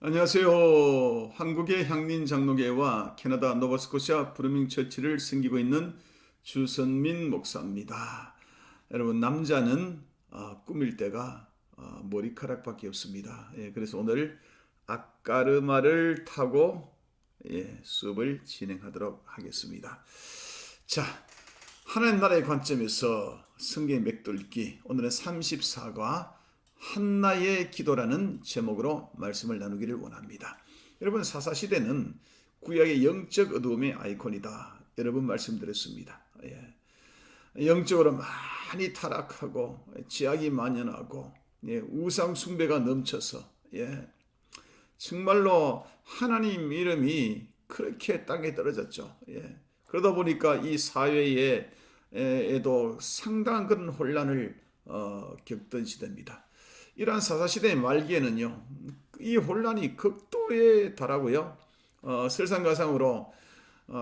안녕하세요. 한국의 향린 장로교회와 캐나다 노바스코샤 브루밍 처치를 섬기고 있는 주선민 목사입니다. 여러분, 남자는 꾸밀 때가 머리카락밖에 없습니다. 그래서 오늘 앞가르마를 타고 수업을 진행하도록 하겠습니다. 자, 하나님 나라의 관점에서 성경의 맥돌기, 오늘은 34과 한나의 기도라는 제목으로 말씀을 나누기를 원합니다. 여러분, 사사시대는 구약의 영적 어두움의 아이콘이다. 여러 번 말씀드렸습니다. 영적으로 많이 타락하고 죄악이 만연하고 우상 숭배가 넘쳐서 정말로 하나님 이름이 그렇게 땅에 떨어졌죠. 그러다 보니까 이 사회에도 상당한 그런 혼란을 겪던 시대입니다. 이러한 사사시대의 말기에는요, 이 혼란이 극도에 달하고요, 설상가상으로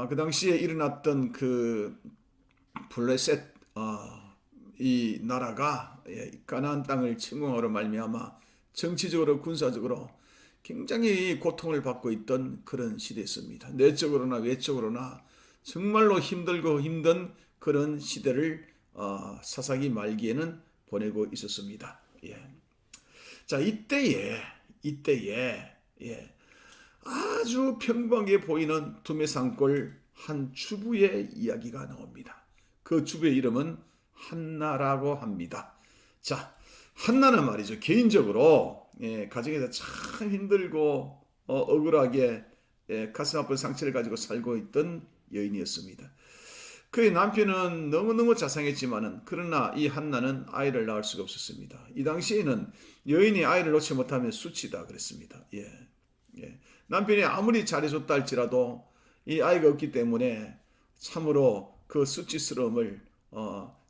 그 당시에 일어났던 그 블레셋 이 나라가 가나안 땅을 침공하러 말미암아 정치적으로 군사적으로 굉장히 고통을 받고 있던 그런 시대였습니다. 내적으로나 외적으로나 정말로 힘들고 힘든 그런 시대를 사사기 말기에는 보내고 있었습니다. 자, 이때에 아주 평범하게 보이는 두메산골 한 주부의 이야기가 나옵니다. 그 주부의 이름은 한나라고 합니다. 자, 한나는 말이죠, 개인적으로 가정에서 참 힘들고 억울하게 가슴 아픈 상처를 가지고 살고 있던 여인이었습니다. 그의 남편은 너무너무 자상했지만은 그러나 이 한나는 아이를 낳을 수가 없었습니다. 이 당시에는 여인이 아이를 놓지 못하면 수치다 그랬습니다. 남편이 아무리 잘해줬다 할지라도 이 아이가 없기 때문에 참으로 그 수치스러움을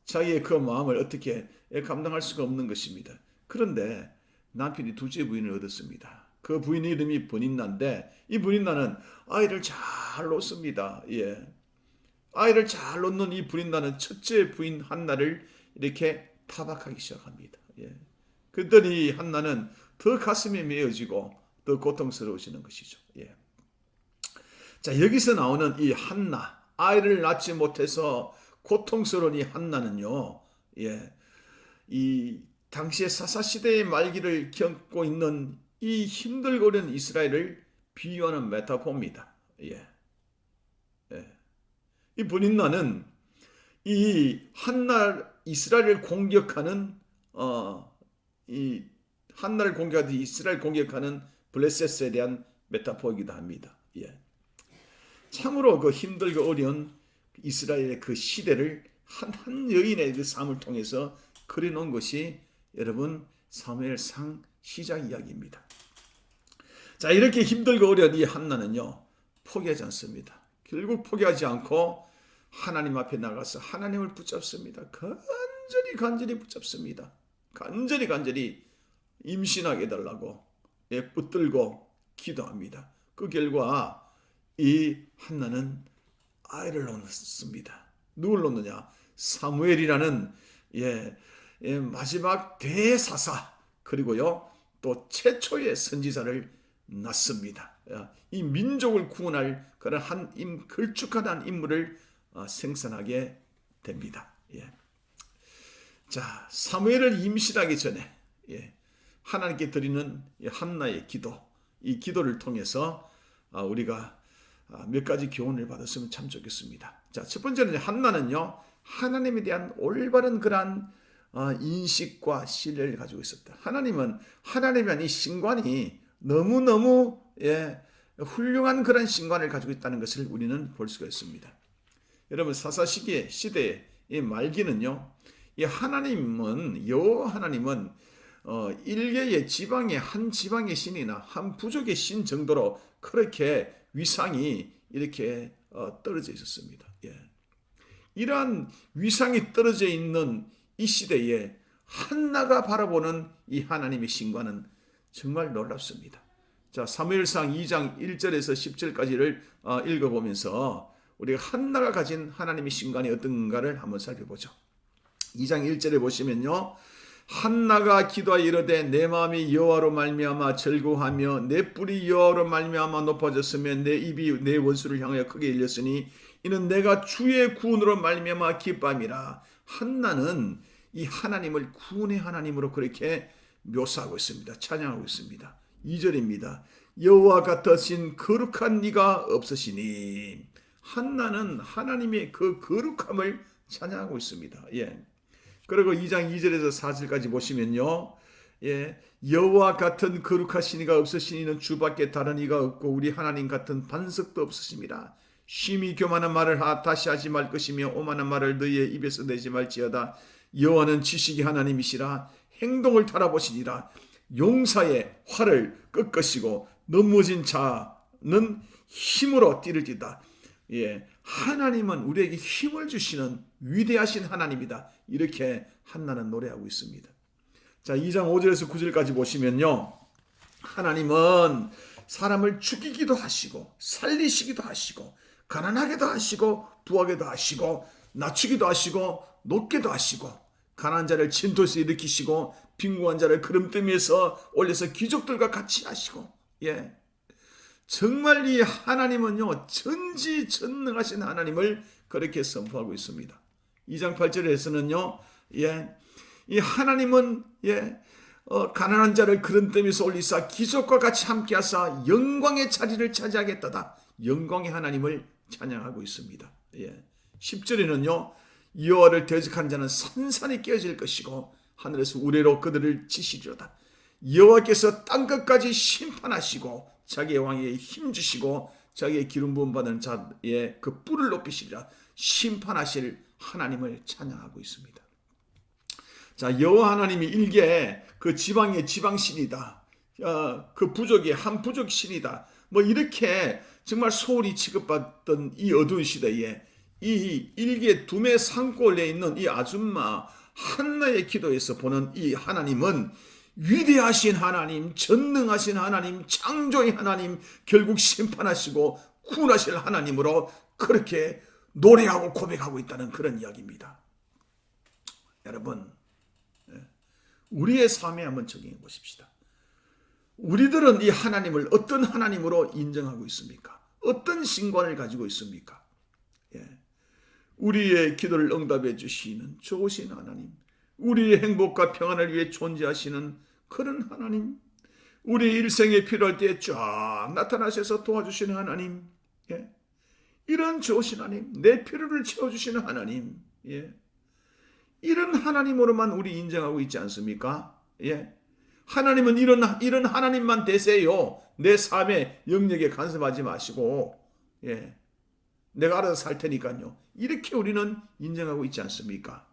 자기의 그 마음을 어떻게 감당할 수가 없는 것입니다. 그런데 남편이 둘째 부인을 얻었습니다. 그 부인 이름이 버닌나인데 이 버닌나는 아이를 잘 놓습니다. 아이를 잘 놓는 이 버닌나는 첫째 부인 한나를 이렇게 타박하기 시작합니다. 그랬더니 한나는 더 가슴이 메어지고 더 고통스러워지는 것이죠. 자, 여기서 나오는 이 한나, 아이를 낳지 못해서 고통스러운 이 한나는요, 이 당시의 사사시대의 말기를 겪고 있는 이 힘들고 어려운 이스라엘을 비유하는 메타포입니다. 이 브닌나는 이 한날 이스라엘을 공격하는 이 한나를 공격하듯 이스라엘 공격하는 블레셋에 대한 메타포이기도 합니다. 참으로 그 힘들고 어려운 이스라엘의 그 시대를 한 여인의 그 삶을 통해서 그려놓은 것이 여러분 사무엘상 시작 이야기입니다. 자, 이렇게 힘들고 어려운 이 한나는요 포기하지 않습니다. 결국 포기하지 않고 하나님 앞에 나가서 하나님을 붙잡습니다. 간절히 붙잡습니다. 간절히 임신하게 해달라고 붙들고 기도합니다. 그 결과 이 한나는 아이를 낳습니다. 누굴 낳느냐? 사무엘이라는 마지막 대사사 그리고요 또 최초의 선지자를 낳습니다. 이 민족을 구원할 그런 걸쭉한 한 인물을 생산하게 됩니다. 자, 사무엘을 임신하기 전에 하나님께 드리는 한나의 기도, 이 기도를 통해서 우리가 몇 가지 교훈을 받았으면 참 좋겠습니다. 자, 첫 번째는 한나는요 하나님에 대한 올바른 그러한 인식과 신뢰를 가지고 있었다. 하나님에 대한 이 신관이 너무너무 훌륭한 그런 신관을 가지고 있다는 것을 우리는 볼 수가 있습니다. 여러분, 사사시기의 시대의 이 말기는요, 이 여호와 하나님은 일개의 지방의 한 지방의 신이나 한 부족의 신 정도로 그렇게 위상이 이렇게 떨어져 있었습니다. 이러한 위상이 떨어져 있는 이 시대에 한나가 바라보는 이 하나님의 신과는 정말 놀랍습니다. 자, 사무엘상 2장 1절에서 10절까지를 읽어보면서 우리가 한나가 가진 하나님의 신관이 어떤가를 한번 살펴보죠. 2장 1절에 보시면요, 한나가 기도하여 이르되 내 마음이 여호와로 말미암아 즐거워하며 내 뿔이 여호와로 말미암아 높아졌으며 내 입이 내 원수를 향하여 크게 열렸으니 이는 내가 주의 구원으로 말미암아 기뻐함이라. 한나는 이 하나님을 구원의 하나님으로 그렇게 묘사하고 있습니다. 찬양하고 있습니다. 2절입니다. 여호와 같으신 거룩한 이가 없으시니. 한나는 하나님의 그 거룩함을 찬양하고 있습니다. 예. 그리고 2장 2절에서 4절까지 보시면요. 예. 여호와 같은 거룩하신 이가 없으시니는 주밖에 다른 이가 없고 우리 하나님 같은 반석도 없으십니다. 심히 교만한 말을 다시 하지 말 것이며 오만한 말을 너희의 입에서 내지 말지어다. 여호와는 지식의 하나님이시라. 행동을 달아보시니라. 용사의 활을 꺾으시고 넘어진 자는 힘으로 띠를띠다. 예, 하나님은 우리에게 힘을 주시는 위대하신 하나님이다. 이렇게 한나는 노래하고 있습니다. 자, 2장 5절에서 9절까지 보시면요. 하나님은 사람을 죽이기도 하시고 살리시기도 하시고 가난하게도 하시고 부하게도 하시고 낮추기도 하시고 높게도 하시고 가난한 자를 진토에서 일으키시고 빈곤한 자를 그름더미에서 올려서 귀족들과 같이 하시고, 예, 정말 이 하나님은요 전지전능하신 하나님을 그렇게 선포하고 있습니다. 2장 8절에서는요, 예, 이 하나님은 가난한 자를 그름더미에서 올리사 귀족과 같이 함께하사 영광의 자리를 차지하겠다다. 영광의 하나님을 찬양하고 있습니다. 예, 10절에는요, 여호와를 대적한 자는 산산이 깨어질 것이고 하늘에서 우레로 그들을 치시리로다. 여호와께서 땅끝까지 심판하시고 자기의 왕에게 힘주시고 자기의 기름 부음 받은 자의 그 뿔을 높이시리라. 심판하실 하나님을 찬양하고 있습니다. 자, 여호와 하나님이 일개 그 지방의 지방신이다. 그 부족의 한 부족신이다. 뭐 이렇게 정말 소홀히 취급받던 이 어두운 시대에 이 일개 두메 산골에 있는 이 아줌마 한나의 기도에서 보는 이 하나님은 위대하신 하나님, 전능하신 하나님, 창조의 하나님, 결국 심판하시고 구원하실 하나님으로 그렇게 노래하고 고백하고 있다는 그런 이야기입니다. 여러분, 우리의 삶에 한번 적용해 보십시다. 우리들은 이 하나님을 어떤 하나님으로 인정하고 있습니까? 어떤 신관을 가지고 있습니까? 우리의 기도를 응답해 주시는 좋으신 하나님, 우리의 행복과 평안을 위해 존재하시는 그런 하나님, 우리 일생에 필요할 때 쫙 나타나셔서 도와주시는 하나님, 이런 좋으신 하나님, 내 필요를 채워주시는 하나님, 이런 하나님으로만 우리 인정하고 있지 않습니까? 하나님은 이런 하나님만 되세요. 내 삶의 영역에 간섭하지 마시고, 내가 알아서 살 테니까요. 이렇게 우리는 인정하고 있지 않습니까?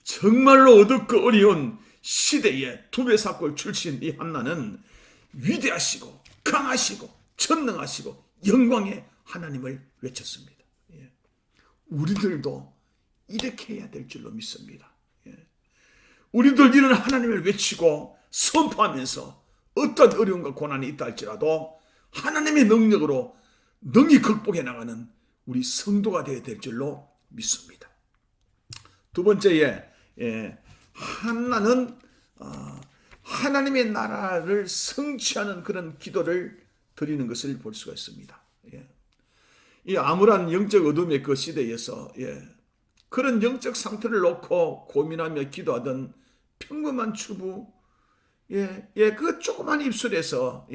정말로 어둡고 어려운 시대에 두메사골 출신 이 한나는 위대하시고 강하시고 전능하시고 영광의 하나님을 외쳤습니다. 우리들도 이렇게 해야 될 줄로 믿습니다. 우리들 이런 하나님을 외치고 선포하면서 어떤 어려움과 고난이 있다 할지라도 하나님의 능력으로 능히 극복해 나가는 우리 성도가 되어야 될 줄로 믿습니다. 두 번째에 한나는 하나님의 나라를 성취하는 그런 기도를 드리는 것을 볼 수가 있습니다. 이 암울한 영적 어둠의 그 시대에서 그런 영적 상태를 놓고 고민하며 기도하던 평범한 주부, 그 조그만 입술에서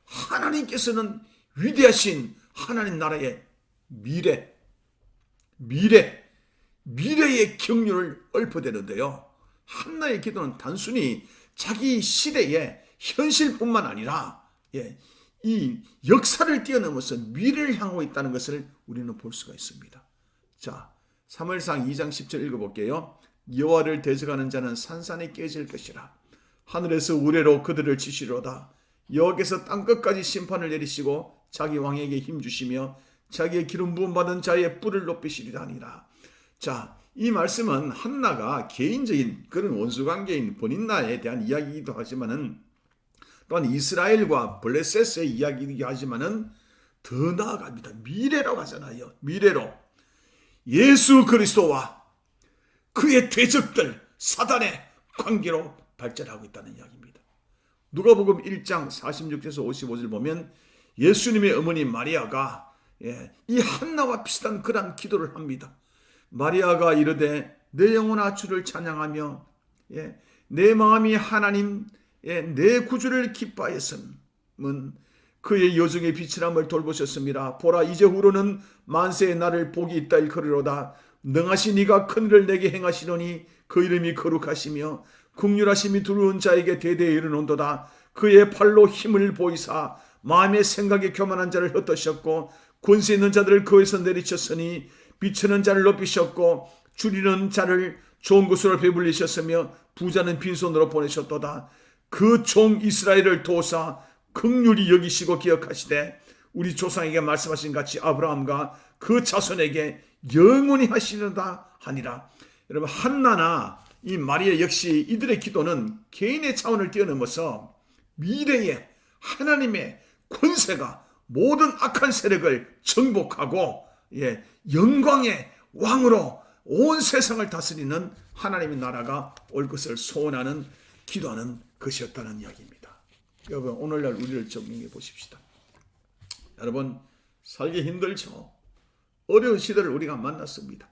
하나님께서는 위대하신 하나님 나라의 미래의 경륜을 읊어대는데요. 한나의 기도는 단순히 자기 시대의 현실뿐만 아니라 이 역사를 뛰어넘어서 미래를 향하고 있다는 것을 우리는 볼 수가 있습니다. 자, 사무엘상 2장 10절 읽어볼게요. 여호와를 대적하는 자는 산산이 깨질 것이라. 하늘에서 우레로 그들을 치시리로다. 여호와께서 땅끝까지 심판을 내리시고 자기 왕에게 힘주시며 자기의 기름 부음 받은 자의 뿔을 높이시리라 하니라. 자, 이 말씀은 한나가 개인적인 그런 원수관계인 본인나에 대한 이야기이기도 하지만은 또한 이스라엘과 블레셋의 이야기이기도 하지만은 더 나아갑니다. 미래로 가잖아요. 미래로 예수 그리스도와 그의 대적들, 사단의 관계로 발전하고 있다는 이야기입니다. 누가복음 1장 46에서 55절 보면 예수님의 어머니 마리아가 이 한나와 비슷한 그런 기도를 합니다. 마리아가 이르되 내 영혼아 주를 찬양하며 내 마음이 하나님 내 구주를 기뻐하였음은 그의 여정의 빛이람을 돌보셨습니다. 보라 이제후로는 만세의 날을 복이 있다 일컬으로다. 능하신 이가 큰 일을 내게 행하시노니 그 이름이 거룩하시며 긍휼하심이 두려운 자에게 대대에 이르노도다. 그의 팔로 힘을 보이사 마음의 생각에 교만한 자를 흩으셨고 권세 있는 자들을 그에서 내리쳤으니 비치는 자를 높이셨고 줄이는 자를 좋은 곳으로 배불리셨으며 부자는 빈손으로 보내셨도다. 그 종 이스라엘을 도우사 긍휼히 여기시고 기억하시되 우리 조상에게 말씀하신 같이 아브라함과 그 자손에게 영원히 하시려다 하니라. 여러분 한나나 이 마리아 역시 이들의 기도는 개인의 차원을 뛰어넘어서 미래의 하나님의 권세가 모든 악한 세력을 정복하고 영광의 왕으로 온 세상을 다스리는 하나님의 나라가 올 것을 소원하는 기도하는 것이었다는 이야기입니다. 여러분 오늘날 우리를 적용해 보십시다. 여러분 살기 힘들죠. 어려운 시대를 우리가 만났습니다.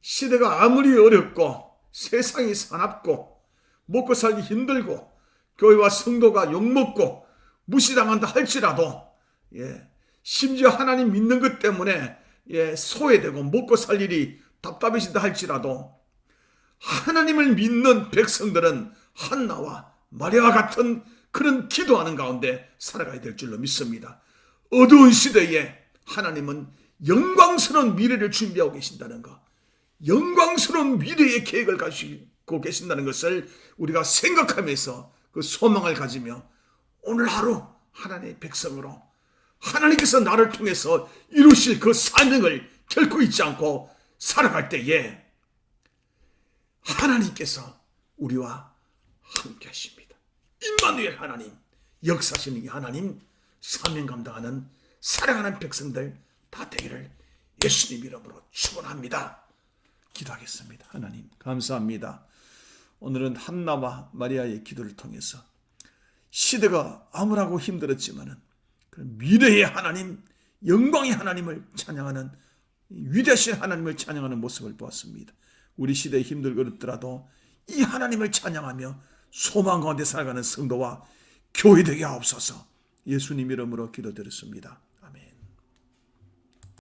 시대가 아무리 어렵고 세상이 사납고 먹고 살기 힘들고 교회와 성도가 욕먹고 무시당한다 할지라도 심지어 하나님 믿는 것 때문에 소외되고 먹고 살 일이 답답해진다 할지라도 하나님을 믿는 백성들은 한나와 마리아와 같은 그런 기도하는 가운데 살아가야 될 줄로 믿습니다. 어두운 시대에 하나님은 영광스러운 미래를 준비하고 계신다는 것, 영광스러운 미래의 계획을 가지고 계신다는 것을 우리가 생각하면서 그 소망을 가지며 오늘 하루 하나님의 백성으로 하나님께서 나를 통해서 이루실 그 사명을 결코 잊지 않고 살아갈 때에 하나님께서 우리와 함께 하십니다. 임마누엘 하나님, 역사하시는 하나님, 사명 감당하는 사랑하는 백성들 다 되기를 예수님 이름으로 축원합니다. 기도하겠습니다. 하나님 감사합니다. 오늘은 한나와 마리아의 기도를 통해서 시대가 암울하고 힘들었지만은 미래의 하나님, 영광의 하나님을 찬양하는 위대하신 하나님을 찬양하는 모습을 보았습니다. 우리 시대에 힘들고 어렵더라도 이 하나님을 찬양하며 소망 가운데 살아가는 성도와 교회 되게 하옵소서. 예수님 이름으로 기도드렸습니다.